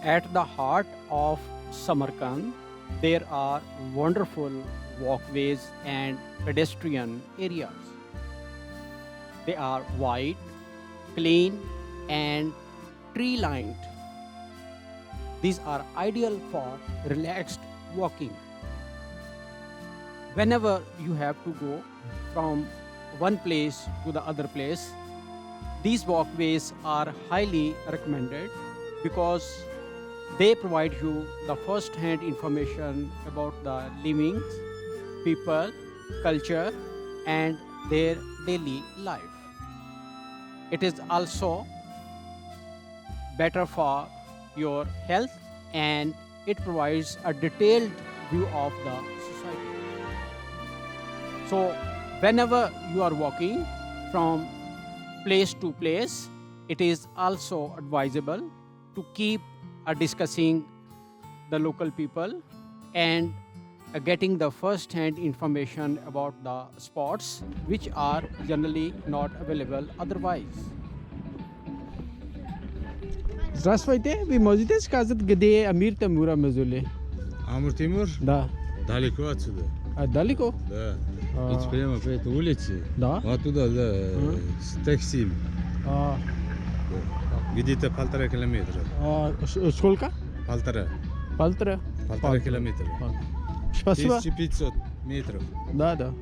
At the heart of Samarkand, there are wonderful walkways and pedestrian areas. They are wide, clean, and tree lined. These are ideal for relaxed walking. Whenever you have to go from one place to the other place, these walkways are highly recommended because they provide you the first hand information about the living people, culture, and their daily life. It is also better for your health and it provides a detailed view of the society. So, whenever you are walking from place to place, it is also advisable to keep discussing the local people and getting the first hand information about the spots which are generally not available otherwise. Здравствуйте, вы можете сказать, где Амир Тимура Мавзолей? Амир Тимур? Да. Далеко отсюда. А далеко? Да. А. Идти прямо по этой улице. Да. Оттуда, да, с такси. А, Где-то 1,5 километра. сколько? Полтора. Полтора? Полтора километра. Спасибо. 1500 метров. Да, да.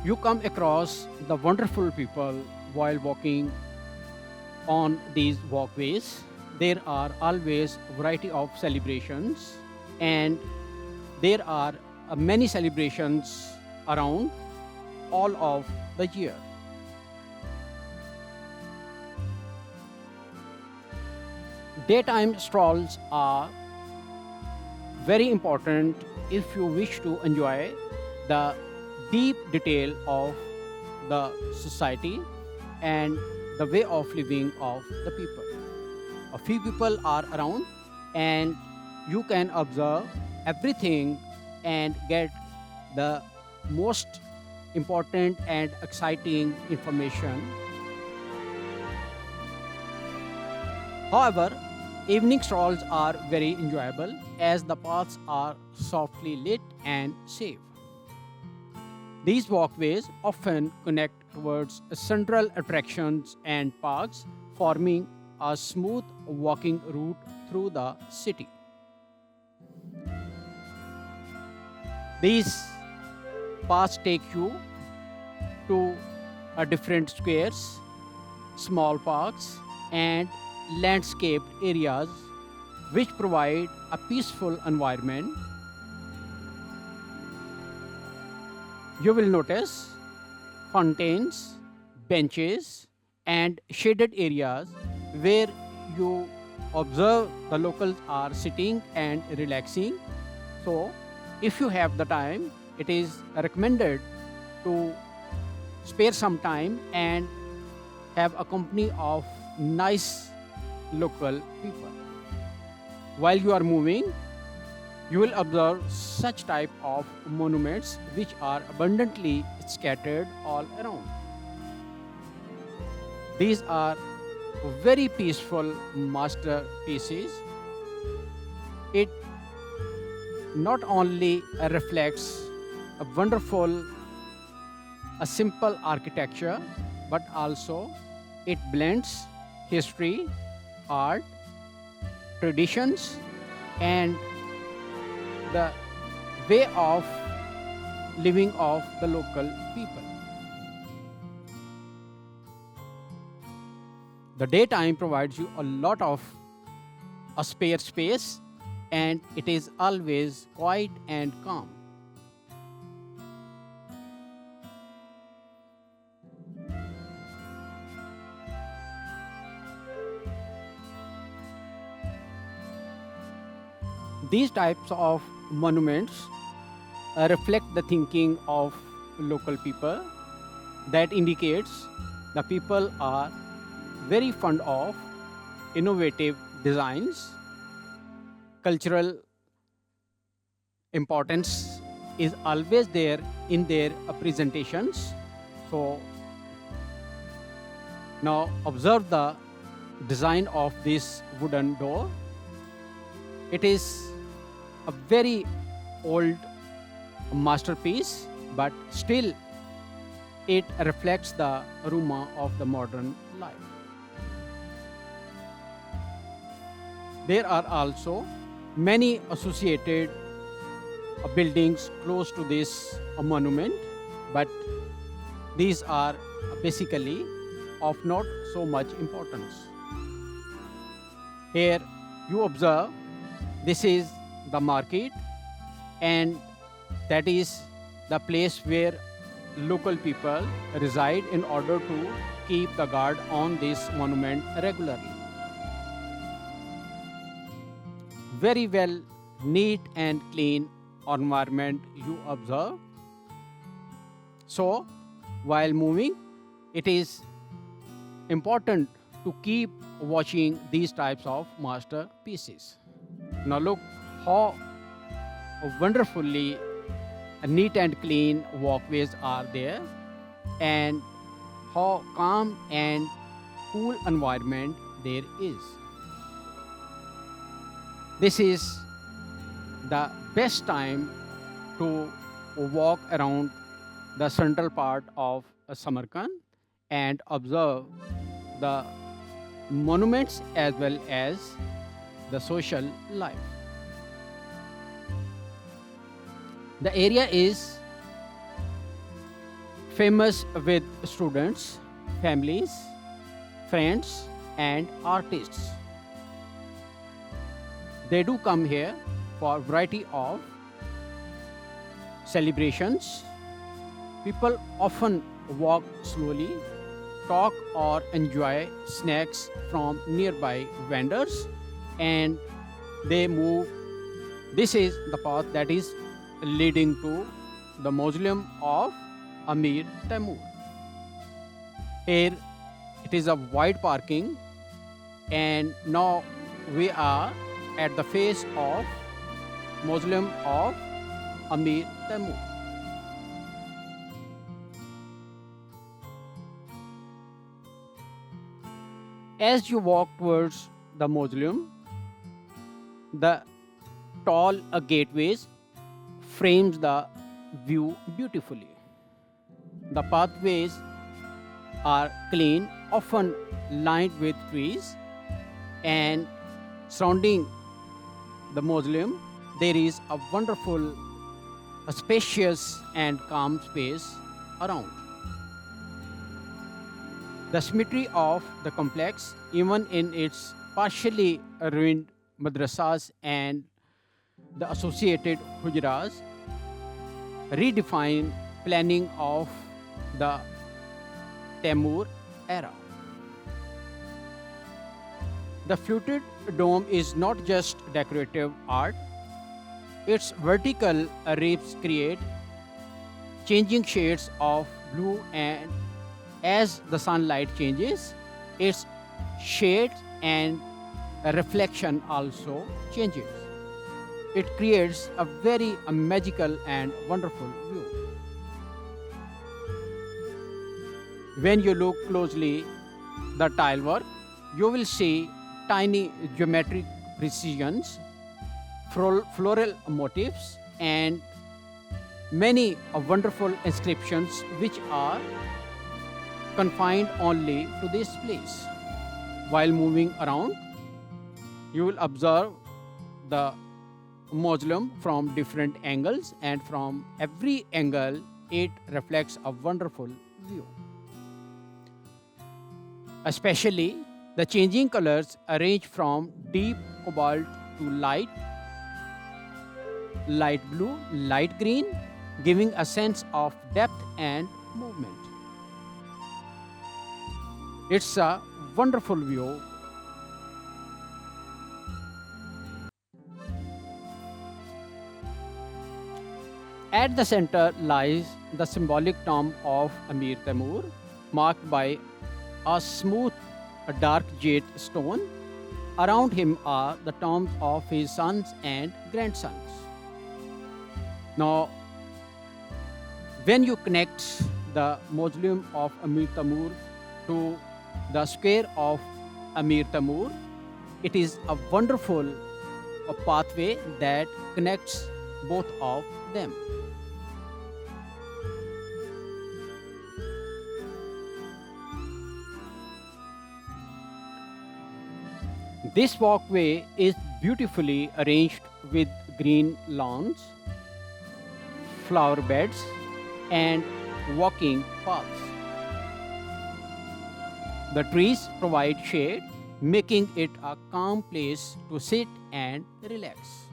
You come across the wonderful people while walking on these walkways. There are always variety of celebrations and there are many celebrations around all of the year. Daytime strolls are very important if you wish to enjoy the deep detail of the society and the way of living of the people. A few people are around and you can observe everything and get the most important and exciting information. However, evening strolls are very enjoyable as the paths are softly lit and safe. These walkways often connect towards central attractions and parks, forming a smooth walking route through the city. These paths take you to different squares, small parks, and landscaped areas which provide a peaceful environment. You will notice fountains, benches, and shaded areas where you observe the locals are sitting and relaxing. So, if you have the time, it is recommended to spare some time and have a company of nice local people. While you are moving, you will observe such type of monuments which are abundantly scattered all around. These are very peaceful masterpieces. It not only reflects a wonderful, a simple architecture, but also it blends history, art, traditions, and the way of living of the local people. The daytime provides you a lot of a spare space and it is always quiet and calm. These types of monuments reflect the thinking of local people. That indicates the people are very fond of innovative designs. Cultural importance is always there in their presentations. So Now observe the design of this wooden door. It is a very old masterpiece, but still it reflects the aroma of the modern life. There are also many associated buildings close to this monument, but these are basically of not so much importance. Here you observe this is the market, and that is the place where local people reside in order to keep the guard on this monument regularly. Very well neat and clean environment you observe. So while moving, it is important to keep watching these types of masterpieces. Now look how wonderfully neat and clean walkways are there, and how calm and cool environment there is. This is the best time to walk around the central part of Samarkand and observe the monuments as well as the social life. The area is famous with students, families, friends, and artists. They do come here for variety of celebrations. People often walk slowly, talk or enjoy snacks from nearby vendors, and they move. This is the path that is leading to the mausoleum of Amir Timur. Here it is a wide parking, and now we are at the face of mausoleum of Amir Timur. As you walk towards the mausoleum, the tall gateways frames the view beautifully. The pathways are clean, often lined with trees, and surrounding the mausoleum there is a wonderful, a spacious and calm space around. The symmetry of the complex, even in its partially ruined madrasas and the associated hujras, redefine planning of the Timur era. The fluted dome is not just decorative art, its vertical ribs create changing shades of blue, and as the sunlight changes, its shade and reflection also changes. It creates a very magical and wonderful view. When you look closely the tile work, you will see tiny geometric precisions, floral motifs, and many wonderful inscriptions which are confined only to this place. While moving around, you will observe the mausoleum from different angles, and from every angle it reflects a wonderful view. Especially the changing colors range from deep cobalt to light blue, light green, giving a sense of depth and movement. It's a wonderful view. At the center lies the symbolic tomb of Amir Timur, marked by a smooth, dark jade stone. Around him are the tombs of his sons and grandsons. Now, when you connect the mausoleum of Amir Timur to the square of Amir Timur. It is a wonderful pathway that connects both of them. This walkway is beautifully arranged with green lawns, flower beds, and walking paths. The trees provide shade, making it a calm place to sit and relax.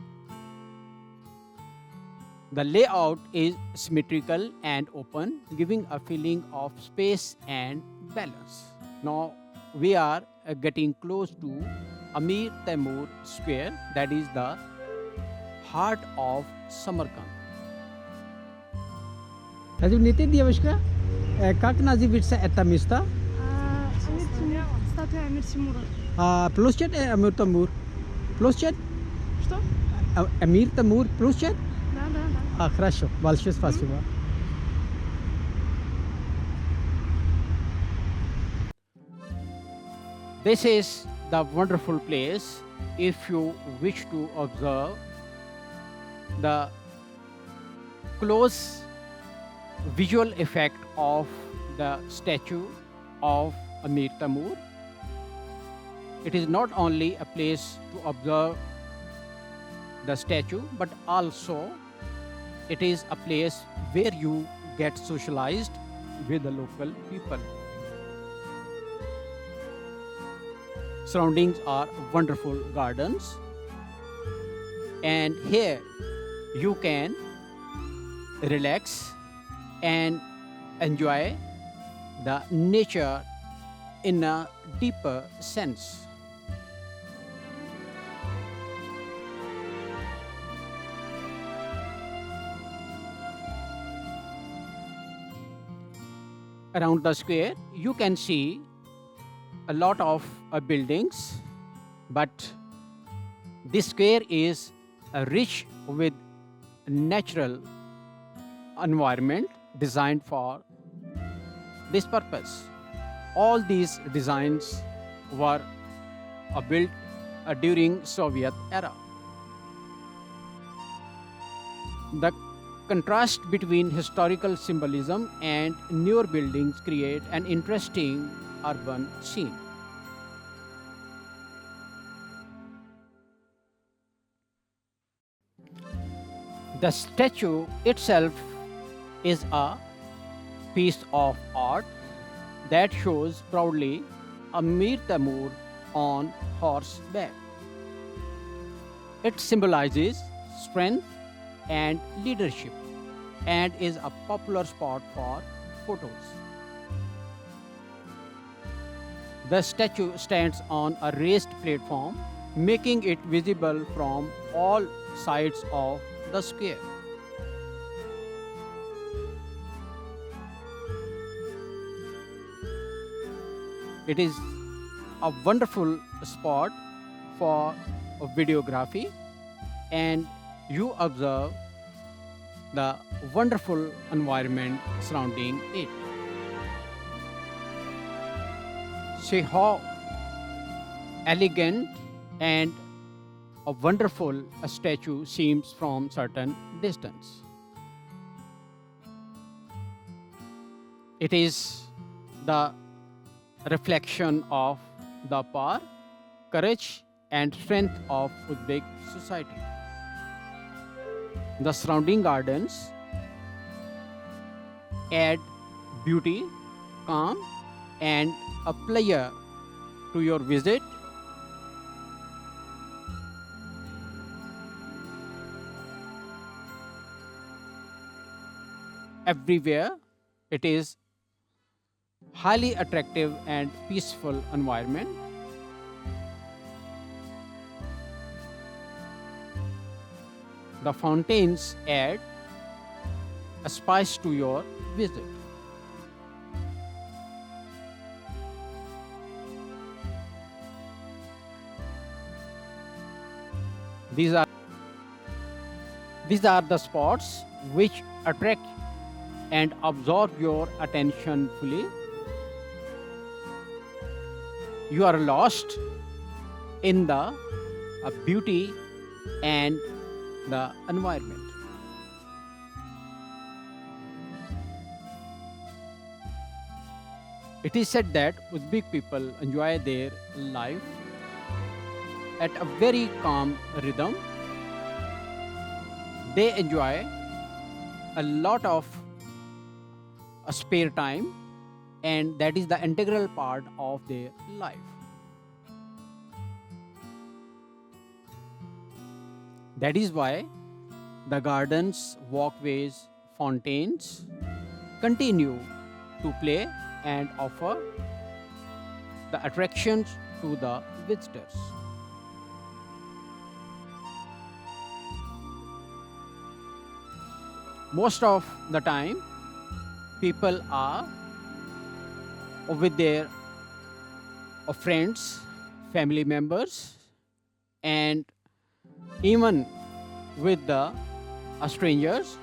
The layout is symmetrical and open, giving a feeling of space and balance. Now we are getting close to Amir Timur Square, that is the heart of Samarkand. Also nete девочка, как называется это место? Амир Тимур, статуя Амир Тимура. Площадь Амир Тимур. Площадь Что? Амир Тимур площадь? Да. Хорошо, большое спасибо. This is the wonderful place if you wish to observe the close visual effect of the statue of Amir Timur. It is not only a place to observe the statue, but also it is a place where you get socialized with the local people. Surroundings are wonderful gardens, and here you can relax and enjoy the nature in a deeper sense. Around the square, you can see a lot of buildings, but this square is rich with natural environment designed for this purpose. All these designs were built during Soviet era. The contrast between historical symbolism and newer buildings create an interesting urban scene. The statue itself is a piece of art that shows proudly Amir Timur on horseback. It symbolizes strength and leadership and is a popular spot for photos. The statue stands on a raised platform, making it visible from all sides of the square. It is a wonderful spot for videography, and you observe the wonderful environment surrounding it. See how elegant and a wonderful a statue seems from certain distance. It is the reflection of the power, courage, and strength of Uzbek society. The surrounding gardens add beauty, calm, and a pleasure to your visit. Everywhere, it is highly attractive and peaceful environment. The fountains add a spice to your visit. These are the spots which attract and absorb your attention fully. you are lost in the beauty and the environment. It is said that Uzbek people enjoy their life at a very calm rhythm. They enjoy a lot of spare time, and that is the integral part of their life. That is why the gardens, walkways, fountains continue to play and offer the attractions to the visitors. Most of the time, people are with their friends, family members, and even with the strangers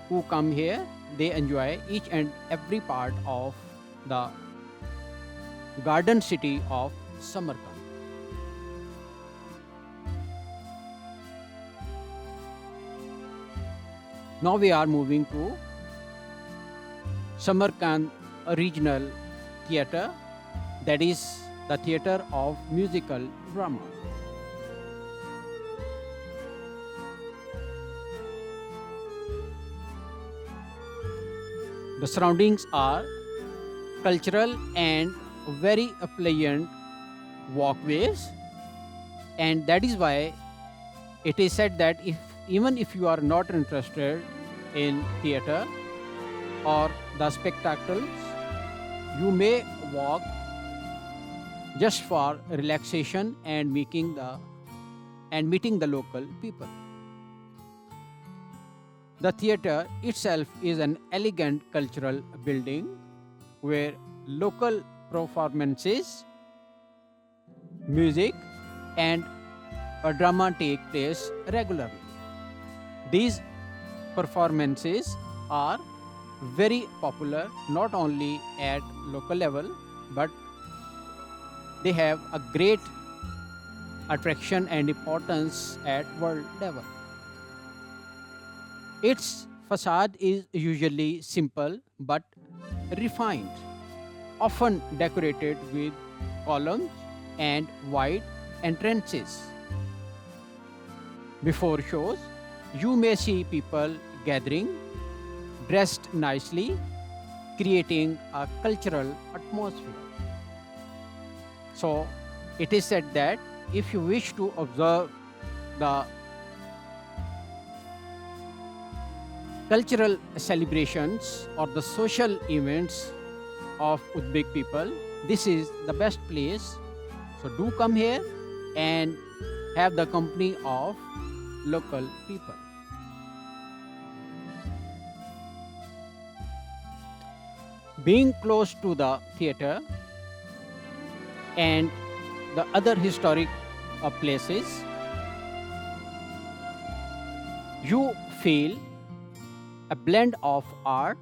who come here. They enjoy each and every part of the garden city of Samarkand. Now we are moving to Samarkand Regional Theatre, that is the theatre of musical drama. The surroundings are cultural and very pleasant walkways, and that is why it is said that if you are not interested in theater or the spectacles, you may walk just for relaxation and meeting the local people. The theatre itself is an elegant cultural building where local performances, music, and a drama take place regularly. These performances are very popular not only at local level, but they have a great attraction and importance at world level. Its facade is usually simple but refined, often decorated with columns and wide entrances. Before shows, you may see people gathering, dressed nicely, creating a cultural atmosphere. So, it is said that if you wish to observe the cultural celebrations or the social events of Uzbek people, this is the best place. So, do come here and have the company of local people. Being close to the theatre and the other historic places, you feel a blend of art,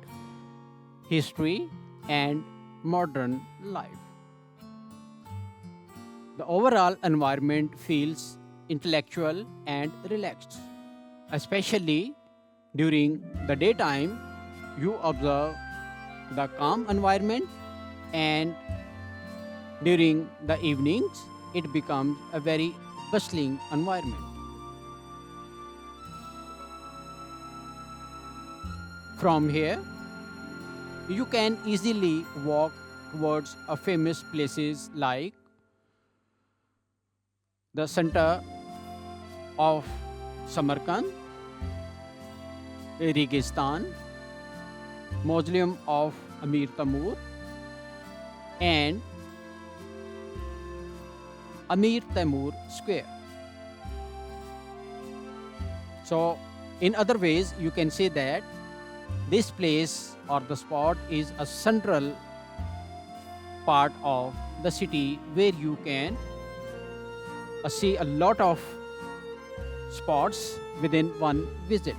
history, and modern life. The overall environment feels intellectual and relaxed, especially during the daytime. You observe the calm environment, and during the evenings, it becomes a very bustling environment. From here, you can easily walk towards a famous places like the center of Samarkand, Registan, Mausoleum of Amir Timur, and Amir Timur Square. So, in other ways, you can say that this place or the spot is a central part of the city where you can see a lot of spots within one visit.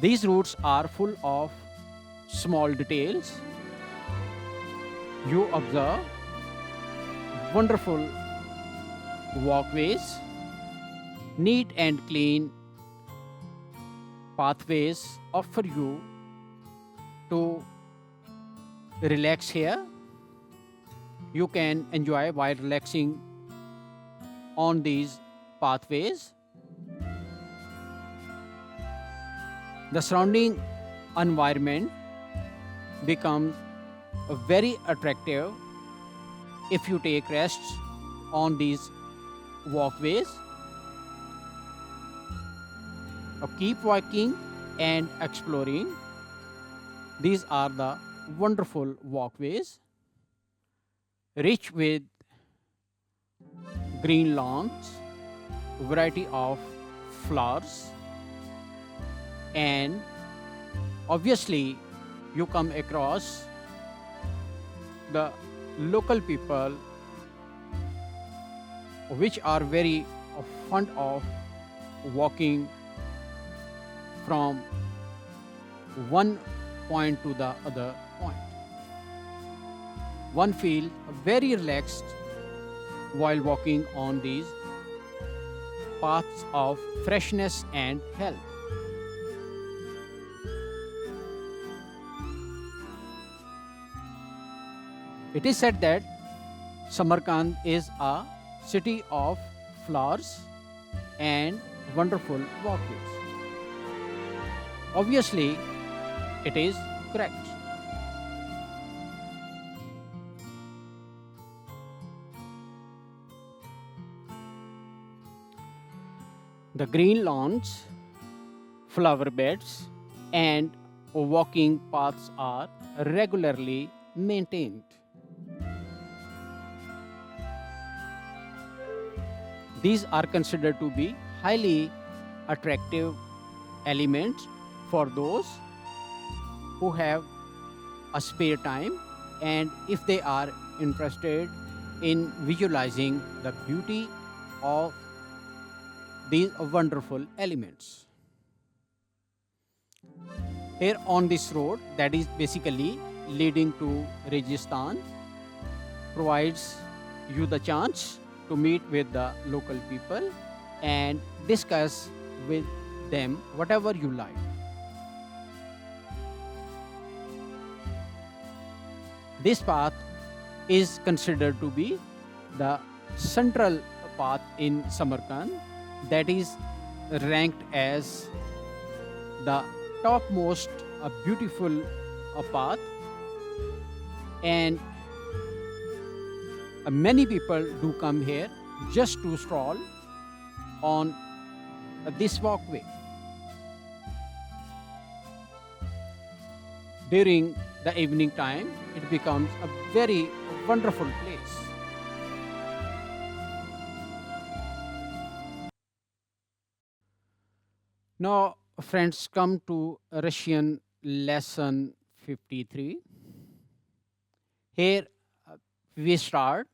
These routes are full of small details. You observe wonderful walkways, neat and clean pathways offer you to relax here. You can enjoy while relaxing on these pathways. The surrounding environment becomes very attractive if you take rests on these walkways. Keep walking and exploring. These are the wonderful walkways, rich with green lawns, variety of flowers, and obviously you come across the local people which are very fond of walking from one point to the other point. One feels very relaxed while walking on these paths of freshness and health. It is said that Samarkand is a city of flowers and wonderful walkways. Obviously, it is correct. The green lawns, flower beds, and walking paths are regularly maintained. These are considered to be highly attractive elements for those who have a spare time and if they are interested in visualizing the beauty of these wonderful elements. Here on this road, that is basically leading to Rajasthan, provides you the chance to meet with the local people and discuss with them whatever you like. This path is considered to be the central path in Samarkand, that is ranked as the topmost beautiful path, and many people do come here just to stroll on this walkway. During the evening time, it becomes a very wonderful place. Now, friends, come to Russian lesson 53. Here we start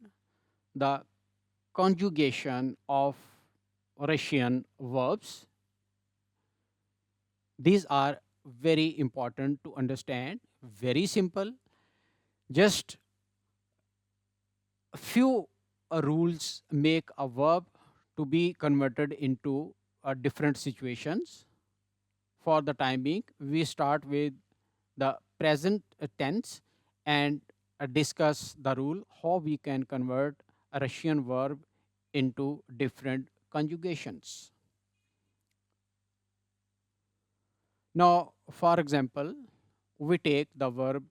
the conjugation of Russian verbs. These are very important to understand, very simple. Just a few rules make a verb to be converted into different situations. For the time being, we start with the present tense and discuss the rule how we can convert a Russian verb into different conjugations. Now, for example, we take the verb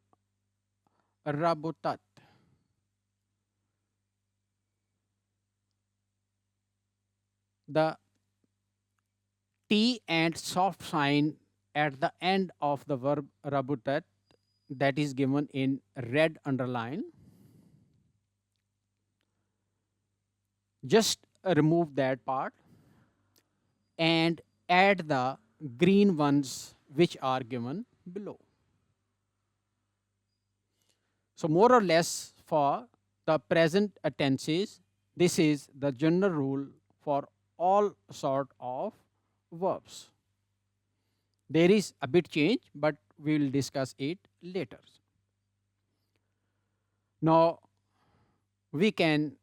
rabutat. The T and soft sign at the end of the verb rabutat, that is given in red underline. Just remove that part and add the green ones which are given below. So more or less for the present tenses, this is the general rule for all sort of verbs. There is a bit change, but we will discuss it later. Now we can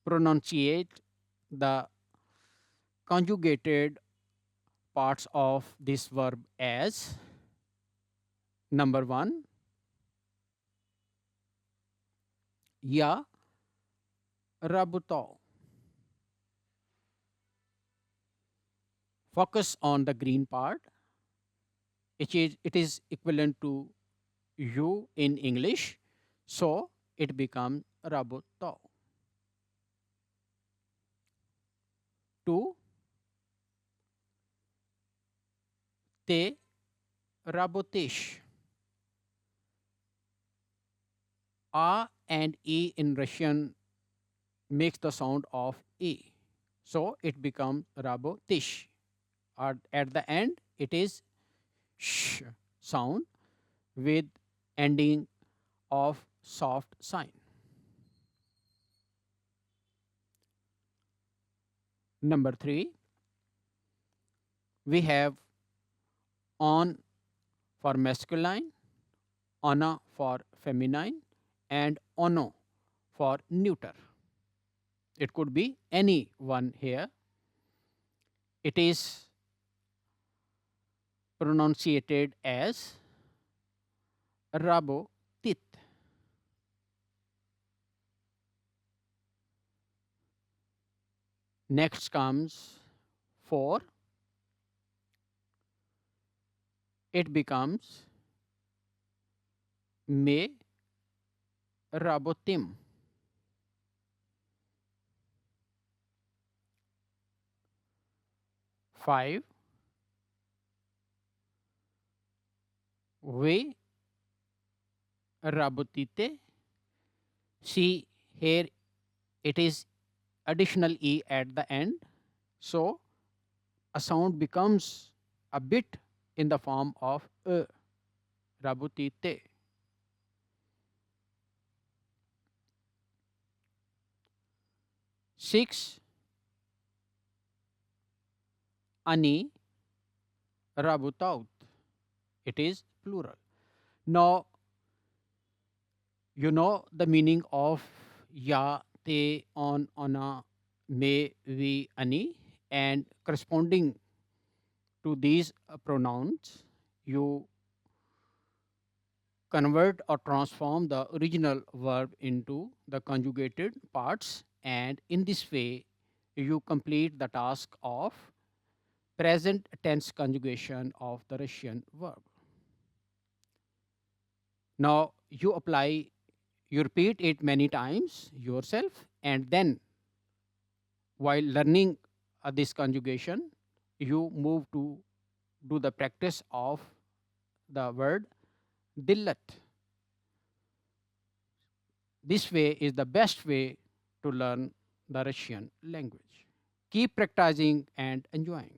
pronunciate the conjugated parts of this verb as number one, ya rabutao. Focus on the green part. It is equivalent to you in English, so it becomes rabutao. Two, te rabotish. A and E in Russian makes the sound of E. So it becomes rabotish. At the end, it is sh sound with ending of soft sign. Number three, we have on for masculine, ona for feminine, and ono for neuter. It could be any one here. It is pronunciated as rabo tit. Next comes four. It becomes me rabotim. Five. We rabotite. See here it is additional e at the end, so a sound becomes a bit in the form of rabotite. Six, ani rabutaut. It is plural. Now you know the meaning of ya, te, on, ona, me, we, ani, and corresponding to these pronouns, you convert or transform the original verb into the conjugated parts, and in this way, you complete the task of present tense conjugation of the Russian verb. Now, you repeat it many times yourself, and then while learning this conjugation, you move to do the practice of the word dillat. This way is the best way to learn the Russian language. Keep practicing and enjoying.